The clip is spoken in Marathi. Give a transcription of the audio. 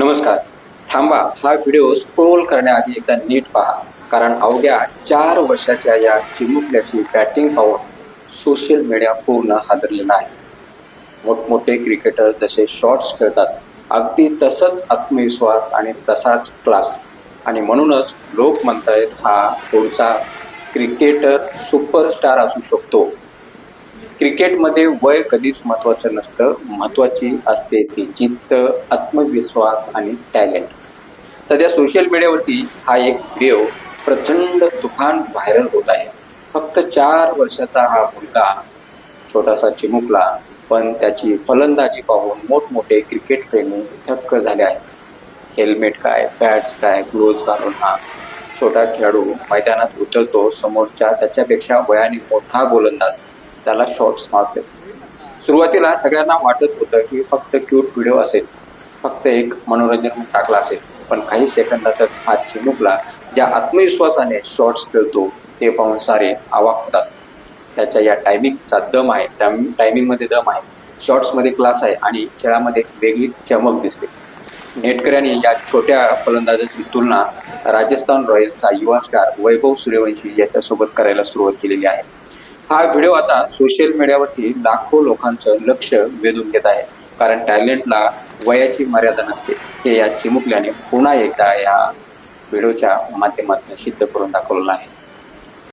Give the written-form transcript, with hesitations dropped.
नमस्कार. थांबा, हा व्हिडिओ स्क्रोल करण्याआधी एकदा नीट पहा, कारण अवघ्या 4 वर्षाच्या या चिमुकल्याची बॅटिंग पाहून सोशल मीडिया पूर्ण हादरलेला आहे. मोठमोठे क्रिकेटर जसे शॉट्स खेळतात, अगदी तसंच आत्मविश्वास आणि तसाच क्लास. आणि म्हणूनच लोक म्हणतायत हा पुढचा क्रिकेटर सुपरस्टार असू शकतो. क्रिकेटमध्ये वय कधीच महत्त्वाचं नसतं, महत्त्वाची असते ती जिद्द, आत्मविश्वास आणि टॅलेंट. सध्या सोशल मीडियावरती हा एक व्हिडिओ प्रचंड तुफान व्हायरल होत आहे. फक्त 4 वर्षाचा हा मुलगा, छोटासा चिमुकला, पण त्याची फलंदाजी पाहून मोठमोठे क्रिकेट प्रेमी थक्क झाले आहेत. हेल्मेट काय, पॅड्स काय, ग्लोव्ज घालून हा छोटा खेळाडू मैदानात उतरतो. समोरच्या त्याच्यापेक्षा वयाने मोठा गोलंदाज त्याला शॉट्स मारतो. सुरुवातीला सगळ्यांना वाटत होतं की फक्त क्यूट व्हिडिओ असेल, फक्त एक मनोरंजन टाकला असेल. पण काही सेकंदातच हा चिमुकला ज्या आत्मविश्वासाने शॉट्स खेळतो ते पाहून सारे अवाक होतात. त्याच्या या टायमिंगचा दम आहे, टायमिंगमध्ये दम आहे, शॉट्समध्ये क्लास आहे आणि खेळामध्ये वेगळी चमक दिसते. नेटकऱ्यांनी या छोट्या फलंदाजाची तुलना राजस्थान रॉयल्सचा युवा स्टार वैभव सूर्यवंशी याच्यासोबत करायला सुरुवात केलेली आहे. हा व्हिडिओ आता सोशल मीडियावरती लाखो लोकांचं लक्ष वेधून घेत आहे, कारण टॅलेंटला वयाची मर्यादा नसते. हे या चिमुकल्याने पुन्हा एकदा या व्हिडिओच्या माध्यमातून सिद्ध करून दाखवलेलं आहे.